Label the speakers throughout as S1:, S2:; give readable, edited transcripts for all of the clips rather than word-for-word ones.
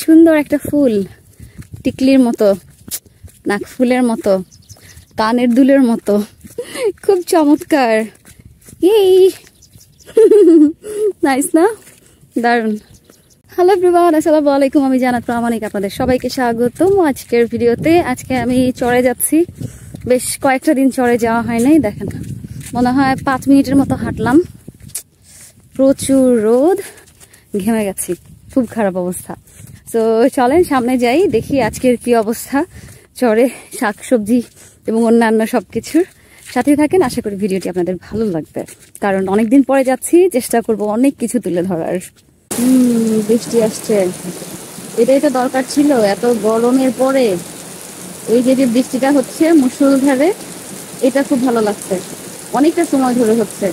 S1: সুন্দর একটা ফুল, টিকলির মতো, নাক ফুলের মতো, কানের দুলের মতো, খুব চমৎকার। এই নাইস না? দারুণ। হ্যালো এভরিওয়ান, আসসালামু আলাইকুম। আমি জান্নাত প্রামাণিক, আপনাদের সবাইকে স্বাগতম আজকের ভিডিওতে। আজকে আমি চড়ে যাচ্ছি, বেশ কয়েকটা দিন চড়ে যাওয়া হয় নাই। দেখেন, মনে হয় 5 মিনিটের মতো হাঁটলাম। প্রচুর রোদ, ঘেমে গেছি, খুব খারাপ অবস্থা। তো চলেন সামনে যাই, দেখি আজকের কি অবস্থা চড়ে, শাকসবজি এবং অন্যান্য সবকিছুর সাথে থাকেন। আশা করি ভিডিওটি আপনাদের ভালো লাগবে, কারণ অনেকদিন পরে যাচ্ছি, চেষ্টা করব অনেক কিছু তুলে ধরার। বৃষ্টি আসছে, এটাই তো দরকার ছিল এত গরমের পরে। এই যে বৃষ্টিটা হচ্ছে মুষলধারে, এটা খুব ভালো লাগছে, অনেকটা সময় ধরে হচ্ছে।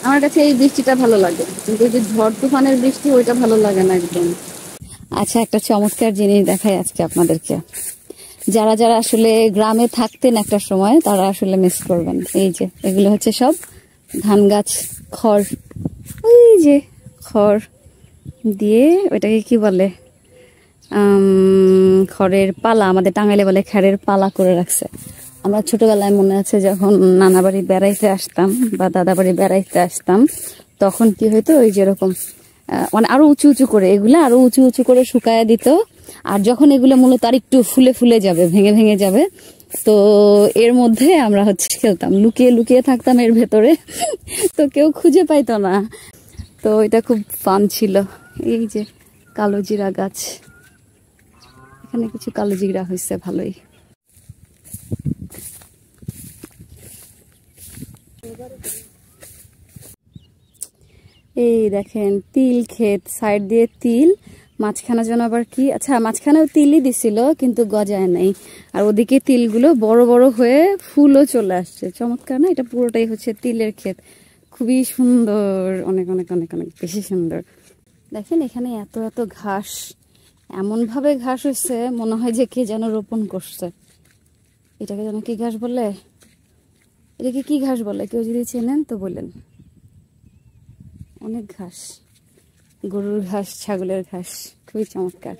S1: আমার কাছে এই বৃষ্টিটা ভালো লাগে, কিন্তু এই যে ঝড় তুফানের বৃষ্টি, ওইটা ভালো লাগে না একদম। আচ্ছা, একটা চমৎকার জিনিস দেখাই আজকে আপনাদেরকে। যারা যারা আসলে গ্রামে থাকতেন একটা সময়, তারা আসলে মিস করবেন। এই যে এগুলো হচ্ছে সব ধান গাছ, খড়, ওই যে খড় দিয়ে, ওইটাকে কি বলে, খড়ের পালা, আমাদের টাঙ্গাইলে বলে খড়ের পালা করে রাখছে। আমরা ছোটবেলায় মনে আছে, যখন নানা বাড়ি বেড়াইতে আসতাম বা দাদা বাড়ি বেড়াইতে আসতাম, তখন কি হইতো, ওই যেরকম মানে আরো উঁচু উঁচু করে, এগুলো আরো উঁচু উঁচু করে শুকায়া দিত। আর যখন এগুলো মূলত আর একটু ফুলে ফুলে যাবে, ভেঙে ভেঙে যাবে, তো এর মধ্যে আমরা হচ্ছে খেলতাম, লুকিয়ে লুকিয়ে থাকতাম এর ভেতরে, তো কেউ খুঁজে পাইতো না। তো এটা খুব ফান ছিল। এই যে কালো জিরা গাছ, এখানে কিছু কালো জিরা হয়েছে, ভালোই। এই দেখেন তিল ক্ষেত, সাইড দিয়ে তিল, মাঝখানে যেন আবার কি, আচ্ছা মাঝখানেও তিলই দিছিল কিন্তু গজায় নাই। আর ওদিকে তিলগুলো বড় বড় হয়ে ফুলও চলে আসছে। চমৎকার না? এটা পুরোটাই হচ্ছে তিলের ক্ষেত, খুবই সুন্দর, অনেক অনেক অনেক অনেক বেশি সুন্দর। দেখেন এখানে এত এত ঘাস, এমন ভাবে ঘাস হয়েছে মনে হয় যে কে যেন রোপণ করছে। এটাকে যেন কি ঘাস বলে, এটাকে কি ঘাস বলে, কেউ যদি চেনেন তো বলেন। অনেক ঘাস, গরুর ঘাস, ছাগলের ঘাস, খুবই চমৎকার।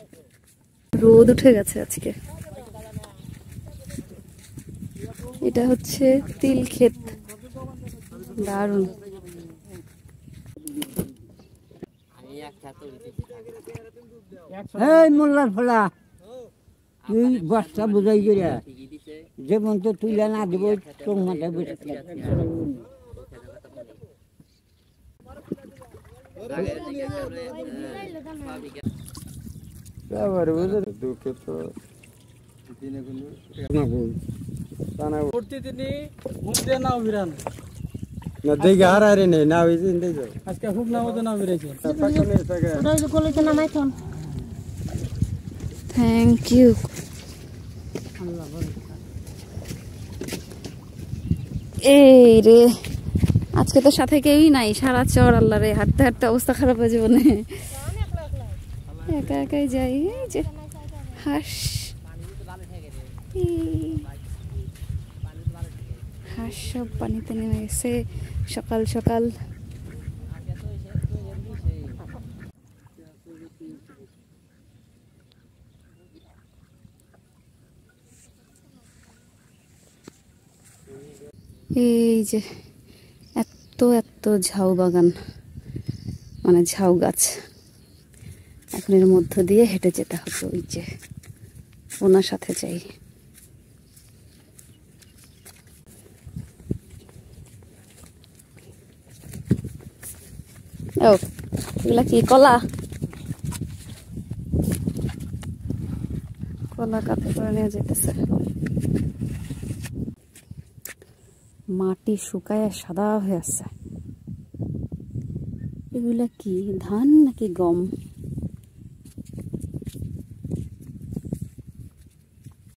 S1: রোদ উঠে গেছে আজকে। এটা হচ্ছে তিল ক্ষেত, দারুণ।
S2: মোল্লার ফলা তুই বস্তা বুঝাই গিয়ে যেমন তো তুলে না দেবো তোর মাথায় বসে
S1: থ্যাংক ইউ। এই রে, আজকে তো সাথে কেউই নাই, সারা চর আল্লাহ রে, হাঁটতে হাঁটতে অবস্থা খারাপ হয়ে যাবে না, একা একাই যাই। এই যে হাঁস, হাঁস সব পানিতে নেমে গেছে সকাল সকাল। এই যে এত এত ঝাউ বাগান, মানে ঝাউ গাছ, এখন এর মধ্য দিয়ে হেঁটে যেতে হবে। ওই যে ওনার সাথে যাই। ও এগুলা কি কলা? কলা কাঁধে করে নিয়ে যেতেছে। মাটি শুকায় সাদা হয়ে আছে। এগুলা কি ধান নাকি গম?